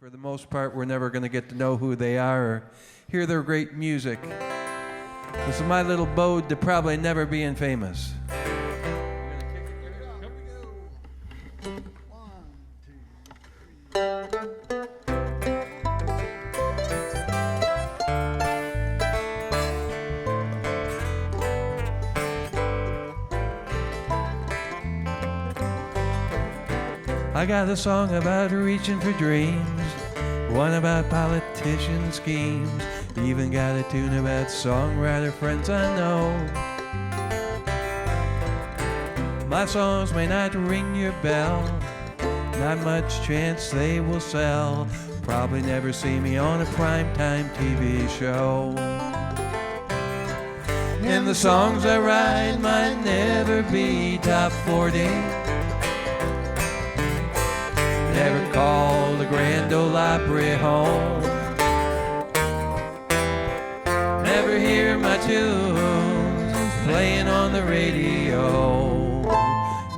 For the most part, we're never going to get to know who they are or hear their great music. This is my little bode to probably never being famous. I got a song about reaching for dreams, one about politician schemes, even got a tune about songwriter friends I know. My songs may not ring your bell, not much chance they will sell, probably never see me on a primetime TV show. And the songs I write might never be top 40, never call the Grand Ole Opry home, never hear my tunes playing on the radio,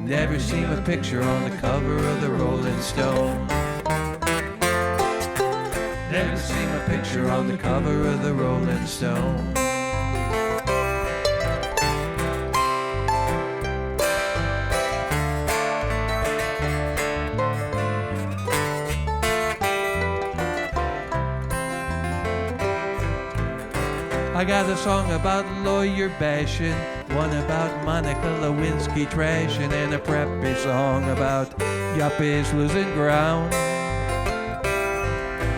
never see my picture on the cover of the Rolling Stone, never see my picture on the cover of the Rolling Stone. I got a song about lawyer bashing, one about Monica Lewinsky trashing, and a preppy song about yuppies losing ground.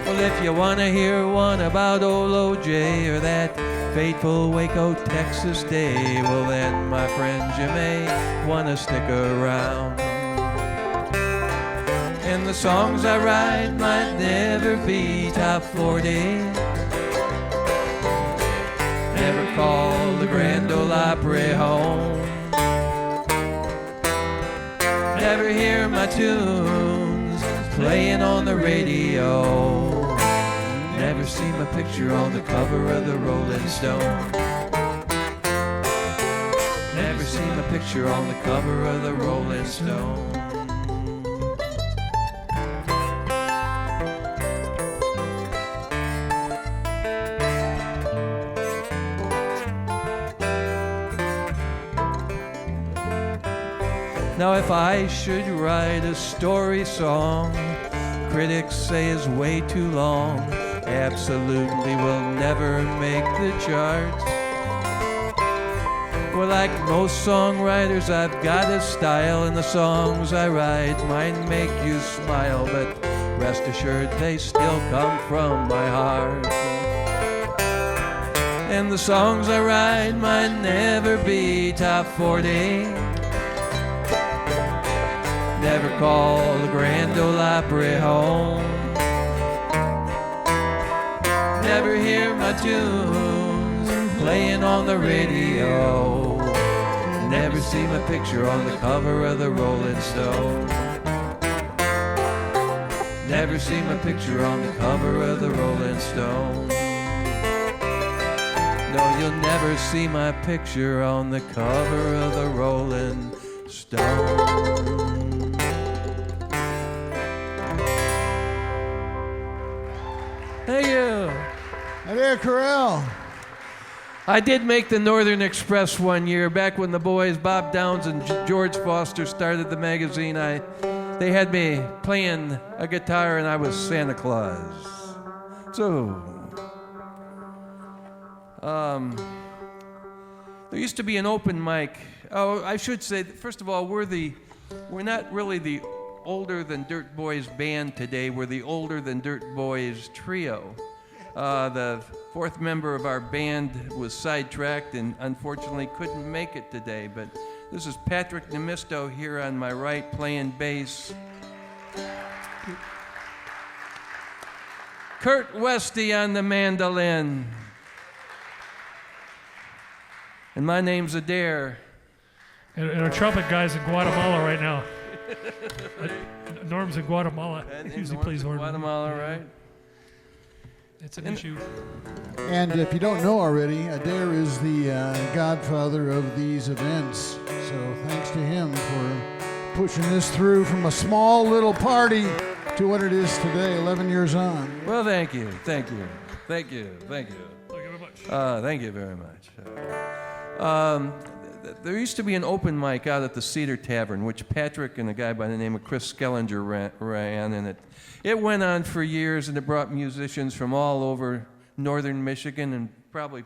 Well, if you want to hear one about old OJ or that fateful Waco, Texas day, well then, my friends, you may want to stick around. And the songs I write might never be top 40, never call the Grand Ole Opry home, never hear my tunes playing on the radio, never see my picture on the cover of the Rolling Stone, never see my picture on the cover of the Rolling Stone. Now if I should write a story song critics say is way too long, absolutely will never make the charts. Well, like most songwriters, I've got a style, and the songs I write might make you smile, but rest assured they still come from my heart. And the songs I write might never be top 40, never call the Grand Ole Opry home, never hear my tunes playing on the radio, never see my picture on the cover of the Rolling Stone, never see my picture on the cover of the Rolling Stone. No, you'll never see my picture on the cover of the Rolling Stone. Thank you. Adair, Correll. I did make the Northern Express one year, back when the boys, Bob Downs and George Foster, started the magazine. They had me playing a guitar, and I was Santa Claus. So, there used to be an open mic. Oh, I should say, first of all, we're not really the Older Than Dirt Boys band today. We're the Older Than Dirt Boys trio. The fourth member of our band was sidetracked and unfortunately couldn't make it today, but this is Patrick Niemisto here on my right playing bass. Kurt Westie on the mandolin. And my name's Adair. And our trumpet guy's in Guatemala right now. Norm's in Guatemala. He usually plays horn. Guatemala, right? It's an issue. And if you don't know already, Adair is the godfather of these events. So thanks to him for pushing this through from a small little party to what it is today, 11 years on. Well, thank you, thank you, thank you, thank you. Thank you very much. Thank you very much. There used to be an open mic out at the Cedar Tavern, which Patrick and a guy by the name of Chris Skellinger ran, and it went on for years, and it brought musicians from all over northern Michigan and probably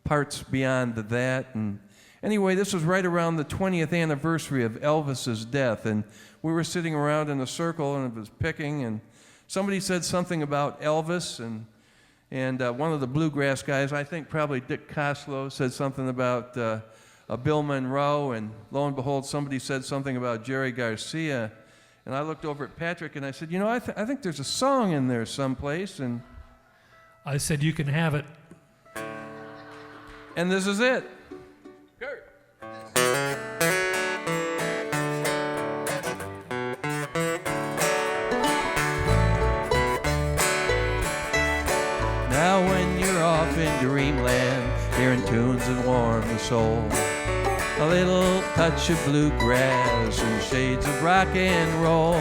parts beyond that. And anyway, this was right around the 20th anniversary of Elvis's death, and we were sitting around in a circle, and it was picking, and somebody said something about Elvis, and one of the bluegrass guys, I think probably Dick Coslow, said something about Bill Monroe, and lo and behold, somebody said something about Jerry Garcia, and I looked over at Patrick and I said, I think there's a song in there someplace, and I said, you can have it. And this is it. Kurt. Now when you're off in dreamland, hearing tunes that warm the soul, a little touch of bluegrass and shades of rock and roll,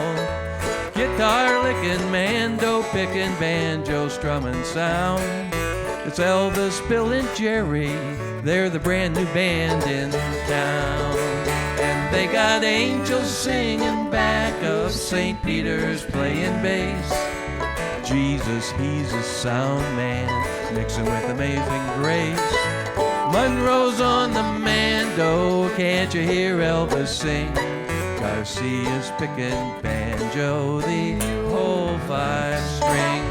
guitar licking, mando picking, banjo strumming sound. It's Elvis, Bill, and Jerry, they're the brand new band in town. And they got angels singing back of St. Peter's playing bass. Jesus, he's a sound man, mixing with amazing grace. Monroe's on the mando, can't you hear Elvis sing? Garcia's picking banjo, the whole 5-string.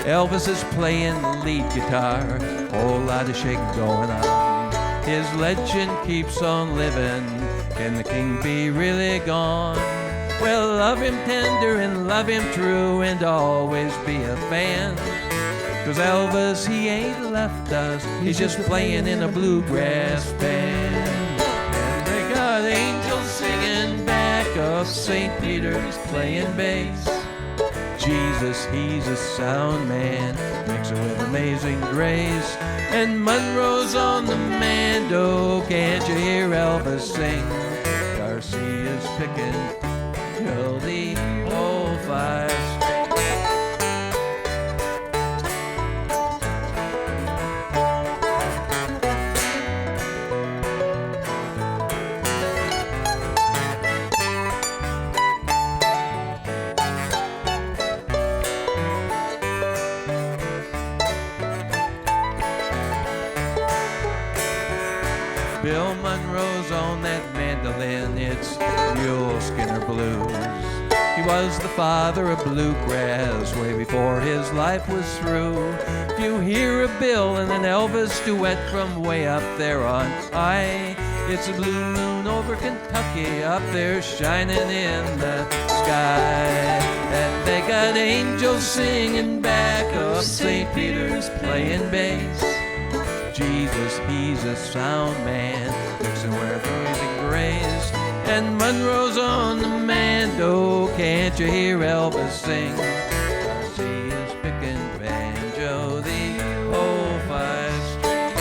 Elvis is playing lead guitar, whole lot of shaking going on. His legend keeps on living, can the king be really gone? Well, love him tender and love him true and always be a fan. 'Cause Elvis, he ain't left us, he's just playing in a bluegrass band. And they got angels singing back of St. Peter's playing bass. Jesus, he's a sound man, mixing with amazing grace. And Monroe's on the mando, can't you hear Elvis sing? Garcia's picking till the whole 5-string. Bill Monroe's on that mandolin, it's Mule Skinner blues. He was the father of bluegrass way before his life was through. If you hear a Bill and an Elvis duet from way up there on high, it's a blue moon over Kentucky up there shining in the sky. And they got angels singing back of St. Peter's playing bass. Jesus, he's a sound man, mixing with amazing grace. And Monroe's on the mando, can't you hear Elvis sing? Garcia's picking banjo, the whole 5-string.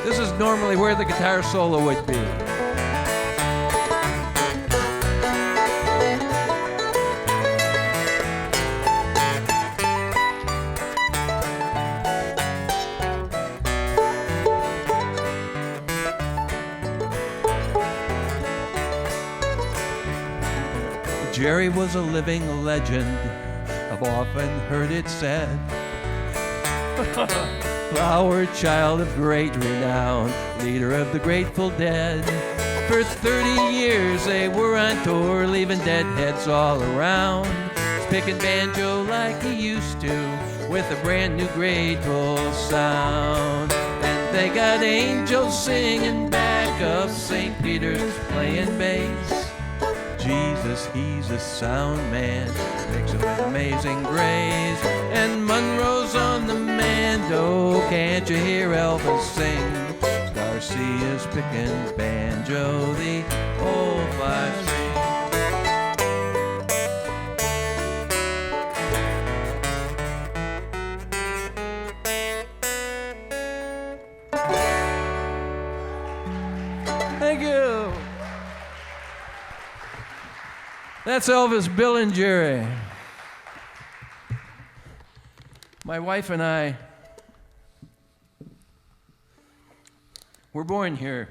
This is normally where the guitar solo would be. Jerry was a living legend, I've often heard it said. Flower child of great renown, leader of the Grateful Dead. For 30 years they were on tour, leaving deadheads all around. Picking banjo like he used to, with a brand new Grateful sound. And they got angels singing back of St. Peter's playing bass. Jesus, he's a sound man, mixing with amazing grace. And Monroe's on the mando, can't you hear Elvis sing? Garcia's picking banjo, the whole 5-string. Thank you. That's Elvis, Bill, and Jerry. My wife and I were born here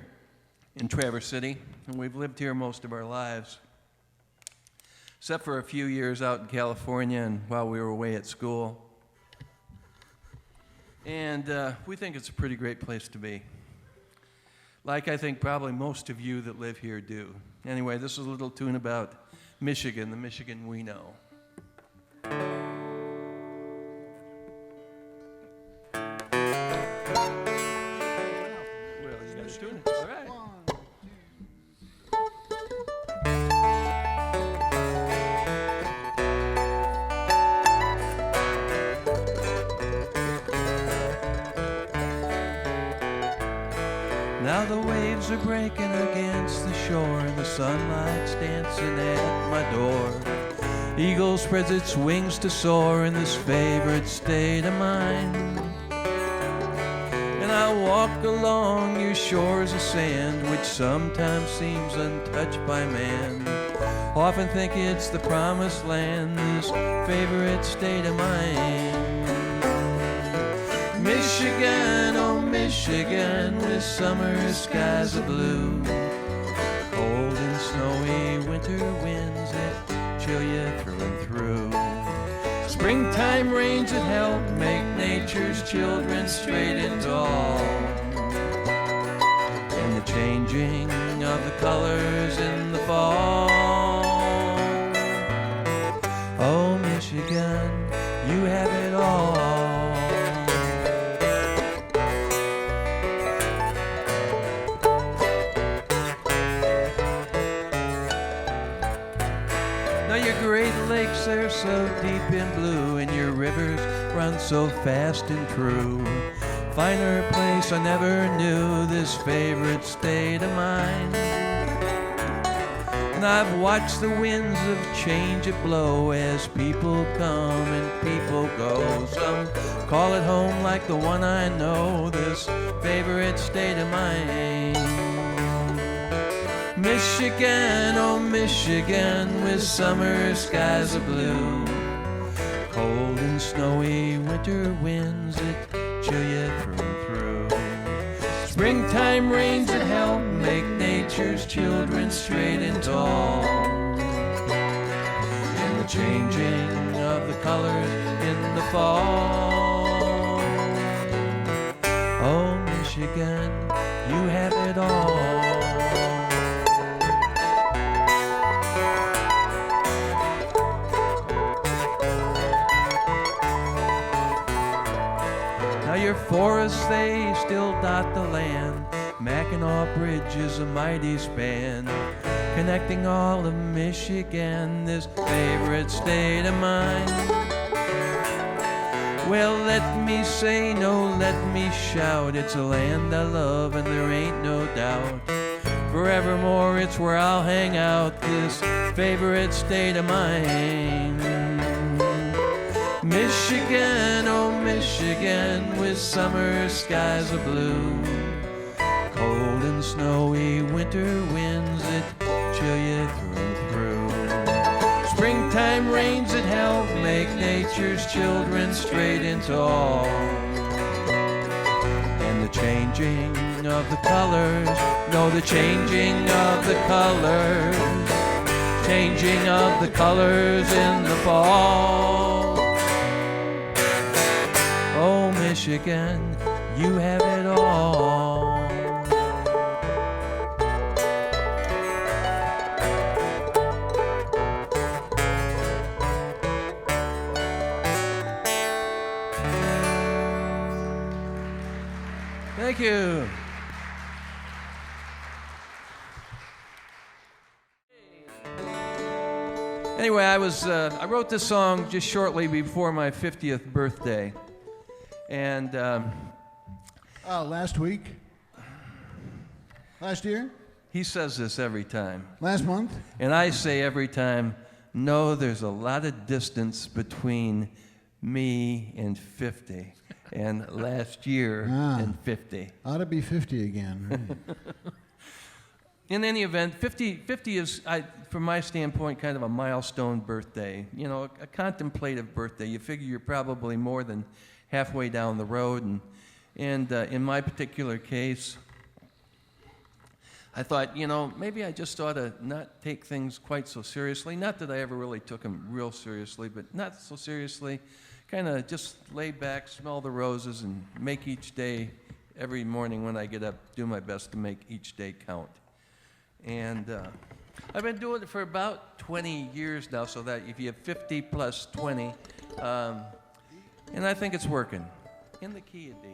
in Traverse City, and we've lived here most of our lives, except for a few years out in California and while we were away at school. And we think it's a pretty great place to be, like I think probably most of you that live here do. Anyway, this is a little tune about Michigan, the Michigan we know. Well, you got to tune it. All right. Now the waves are breaking against the shore, and the sunlight's dancing at my door. Eagle spreads its wings to soar in this favorite state of mine. And I walk along your shores of sand, which sometimes seems untouched by man. Often think it's the promised land, this favorite state of mine. Michigan, oh Michigan, with summer skies of blue, cold and snowy winter winds that chill you through and through. Springtime rains that help make nature's children straight and tall, and the changing of the colors in the fall. Oh Michigan, you have it all. They're so deep in blue, and your rivers run so fast and true. Finer place I never knew, this favorite state of mine. And I've watched the winds of change that blow as people come and people go. Some call it home like the one I know, this favorite state of mine. Michigan, oh Michigan, with summer skies of blue, cold and snowy winter winds that chill you through and through. Springtime rains that help make nature's children straight and tall, and the changing of the colors in the fall. Oh Michigan, you have it all. Your forests, they still dot the land. Mackinac Bridge is a mighty span, connecting all of Michigan, this favorite state of mine. Well, let me say, no, let me shout, it's a land I love and there ain't no doubt. Forevermore, it's where I'll hang out, this favorite state of mine. Michigan, oh Michigan, with summer skies of blue, cold and snowy winter winds that chill you through and through. Springtime rains that help make nature's children straight and tall, and the changing of the colors, no, the changing of the colors, changing of the colors in the fall. Oh, Michigan, you have it all. Thank you. Anyway, I wrote this song just shortly before my 50th birthday. And last week? Last year? He says this every time. Last month? And I say every time, no, there's a lot of distance between me and 50, and last year and 50. Ought to be 50 again. Right. in any event, 50 is, from my standpoint, kind of a milestone birthday. You know, a contemplative birthday. You figure you're probably more than halfway down the road, and in my particular case, I thought, you know, maybe I just ought to not take things quite so seriously. Not that I ever really took them real seriously, but not so seriously. Kind of just lay back, smell the roses, and make each day, every morning when I get up, do my best to make each day count. And I've been doing it for about 20 years now, so that if you have 50 plus 20, and I think it's working. In the key of D.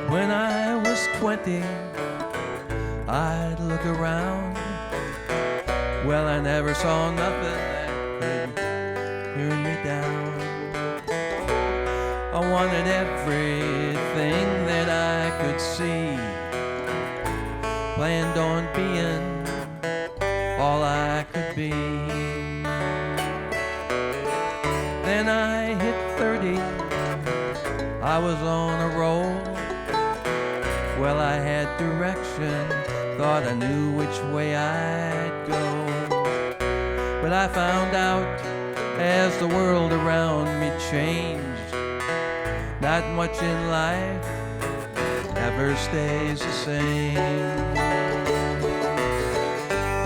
When I was 20, I'd look around. Well, I never saw nothing that could turn me down. I wanted everything that I could see. Planned on being all I could be. Then I hit 30. I was on a roll. Well, I had direction, thought I knew which way I'd go. But I found out as the world around me changed, not much in life ever stays the same.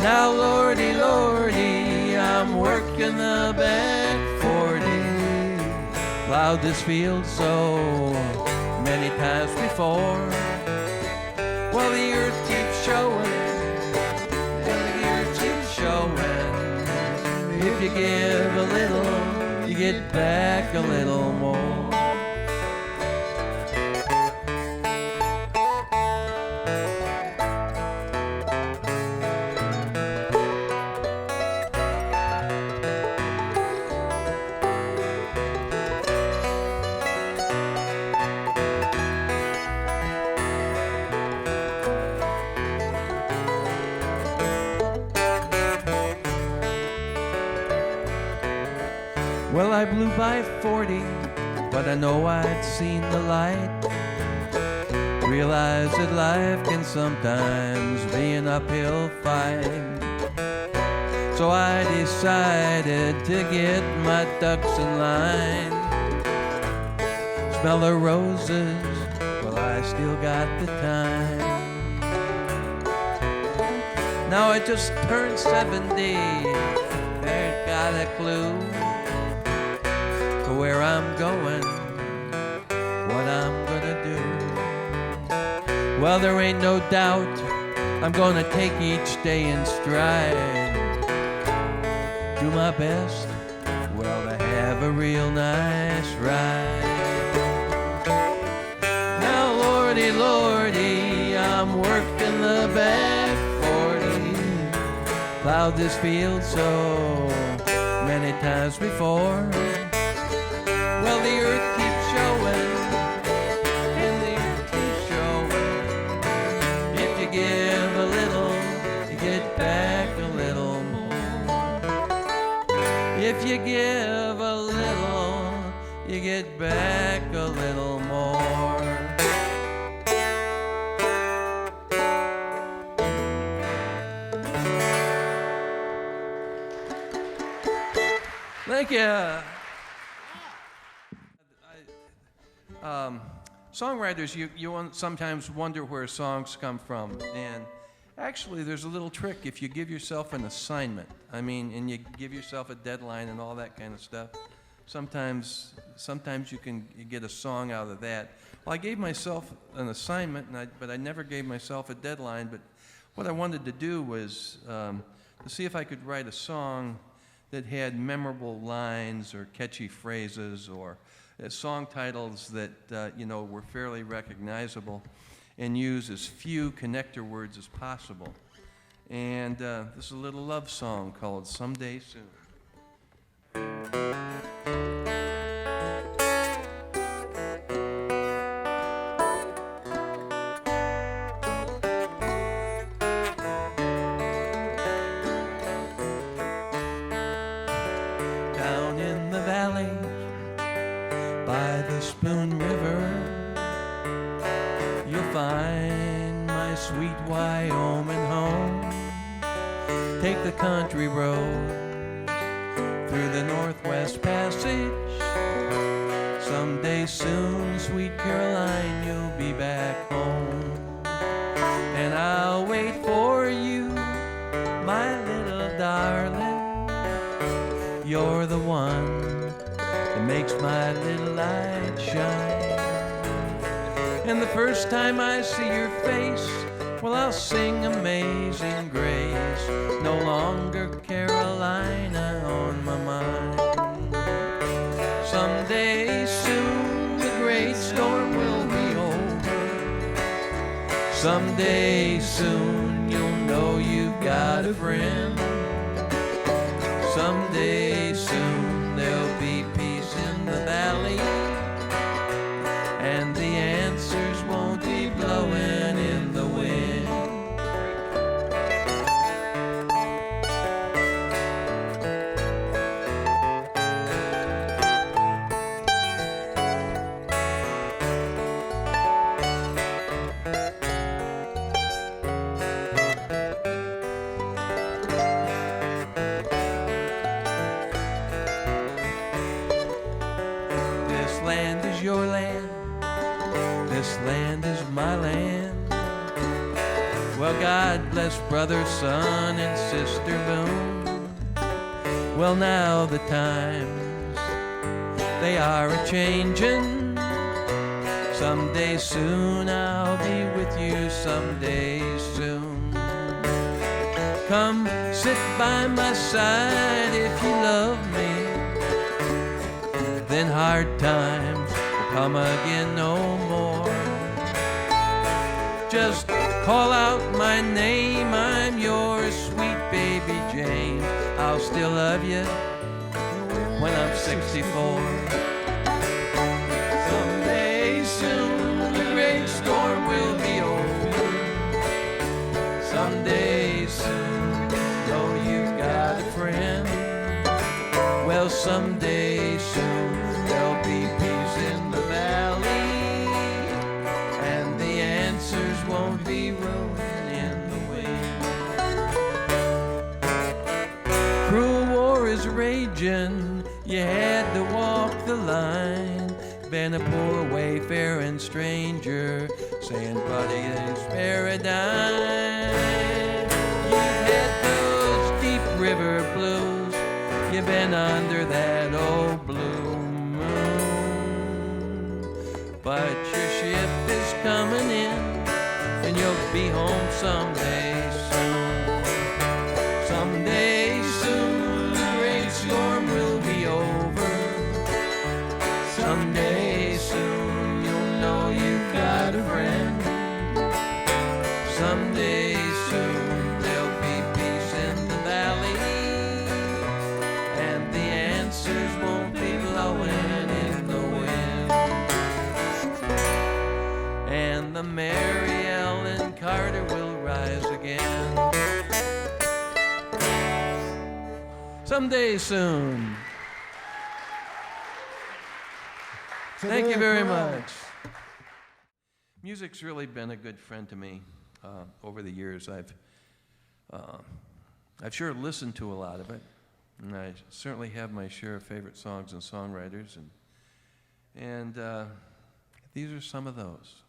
Now, Lordy, Lordy, I'm working the back 40. Plowed this field so many times before. Well, the earth keeps showing, and the earth keeps showing. If you give a little, you get back a little more. Well, I blew by 40, but I know I'd seen the light. Realized that life can sometimes be an uphill fight. So I decided to get my ducks in line. Smell the roses, well, I still got the time. Now I just turned 70, ain't got a clue where I'm going, what I'm gonna do. Well, there ain't no doubt I'm gonna take each day in stride. Do my best, well, to have a real nice ride. Now, Lordy, Lordy, I'm working the back 40. Plowed this field so many times before. Well, the earth keeps showing, and the earth keeps showing. If you give a little, you get back a little more. If you give a little, you get back a little more. Thank you. Songwriters, you sometimes wonder where songs come from, and actually there's a little trick if you give yourself an assignment. I mean, and you give yourself a deadline and all that kind of stuff. Sometimes you can get a song out of that. Well, I gave myself an assignment, but I never gave myself a deadline. But what I wanted to do was to see if I could write a song that had memorable lines or catchy phrases or song titles that were fairly recognizable, and use as few connector words as possible. And this is a little love song called "Someday Soon." find my sweet Wyoming home. Take the country road through the Northwest Passage. Someday soon, sweet Caroline, you'll be back home. And I'll wait for you, my little darling. You're the one that makes my little light shine. And the first time I see your face, well, I'll sing Amazing Grace. No longer Carolina on my mind. Someday soon the great storm will be over. Someday soon you'll know you've got a friend. Someday soon there'll be peace in the valley, and the answers won't be blowing in the wind. This land is your land. This land is my land. Well, God bless brother, son, and sister Boone. Well, now the times, they are a-changin'. Someday soon I'll be with you, someday soon. Come sit by my side if you love me. Then hard times will come again no more. Just call out my name, I'm your sweet baby Jane. I'll still love you when I'm 64. Someday soon the great storm will be over. Someday soon, know you've got a friend. Well, someday soon there'll be peace in the valley, and the answers won't be rolling in the wind. Cruel war is raging, you had to walk the line. Been a poor wayfaring stranger, saying Buddy's paradise. You've had those deep river blues, you've been under that old blue moon. But your ship is coming in, and you'll be home someday soon. Someday soon the great storm will be over. Someday soon you'll know you've got a friend. Someday soon there'll be peace in the valley, and the answers won't be blowing in the wind. And the Mary Ellen Carter will rise again. Someday soon. Thank you very much. Music's really been a good friend to me over the years. I've sure listened to a lot of it, and I certainly have my share of favorite songs and songwriters, and these are some of those.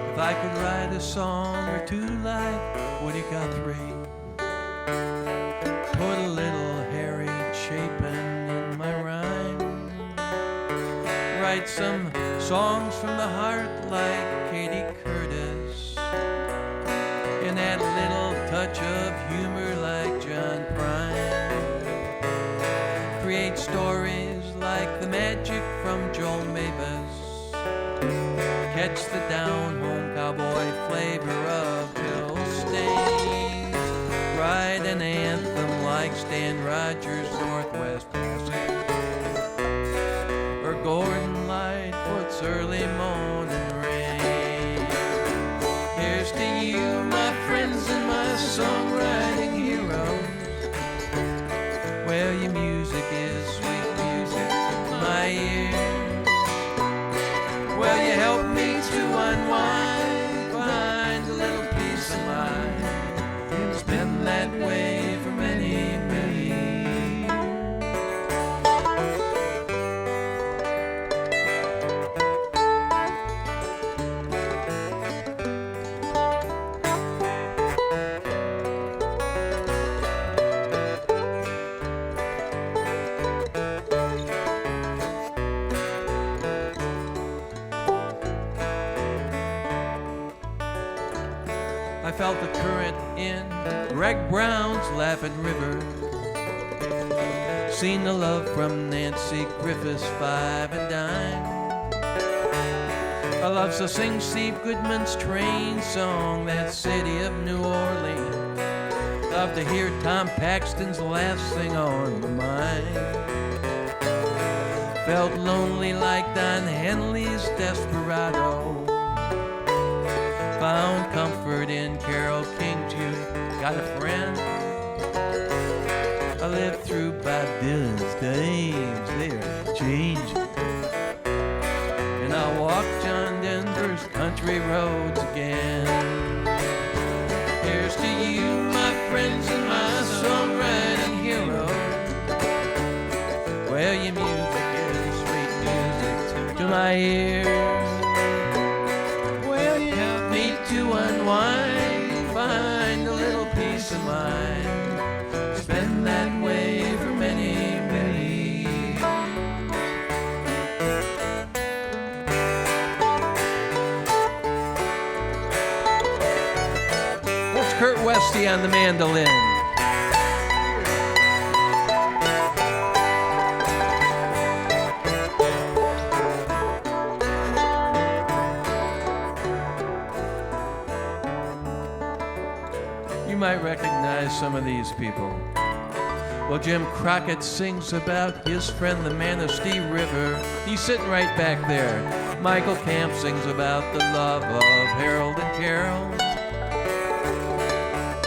If I could write a song or two like Woody Guthrie, put a little Harry Chapin in my rhyme, write some songs from the heart like Katie Curtis, and add a little touch of humor like John Prine, create stories like The Magic from Joel Mavis, catch the down-home cowboy flavor of Bill Staines, write an anthem like Stan Rogers' Northwest Passage, or Gordon Lightfoot's this early morning rain. Here's to you, my friends and my songwriting heroes. Well, your music is sweet music to my ears. Well, you help me to unwind, find a little peace of mind. It's been that way for many, many years. I felt the current in Greg Brown's Laughing River. Seen the love from Nancy Griffith's Five and Dime. I love to sing Steve Goodman's train song, that city of New Orleans. Love to hear Tom Paxton's last thing on my mind. Felt lonely like Don Henley's Desperado. Found comfort in Carole King's You Got a Friend. I lived through Bob Dylan's days, they're changing. And I walked John Denver's country roads again. Here's to you, my friends and my songwriting heroes. Well, your music is sweet music to my ears. To unwind, find a little peace of mind. It's been that way for many, many years. That's Kurt Westie on the mandolin. You might recognize some of these people. Well, Jim Crockett sings about his friend, the Manistee River. He's sitting right back there. Michael Camp sings about the love of Harold and Carol.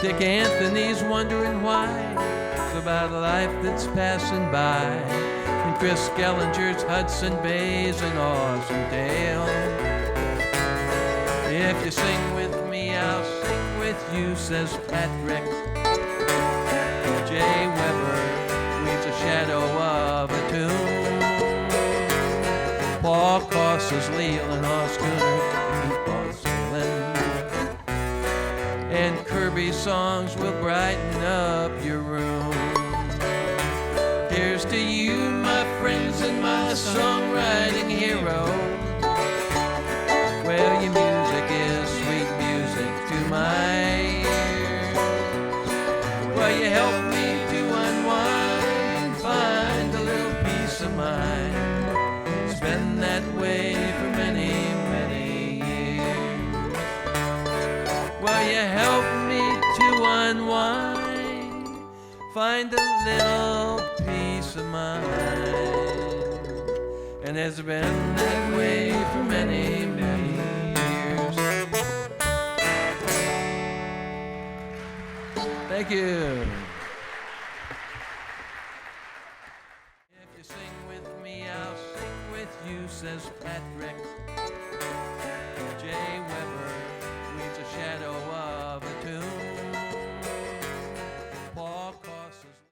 Dick Anthony's wondering why. It's about a life that's passing by. And Chris Gellinger's Hudson Bay's an awesome tale. If you sing with me, I'll sing with you, says Patrick. Jay Weber weaves a shadow of a tune. Paul Costas, Leal, and Oscooner keep on sailing. And Kirby's songs will brighten up your room. Here's to you, my friends and my songwriting heroes. Well, your music is sweet music to my ears. Well, you help me to unwind, find a little peace of mind. It's been that way for many, many years. Well, you help me to unwind, find a little peace of mind. And it's been that way for many, many years. Thank you. If you sing with me, I'll sing with you, says Patrick.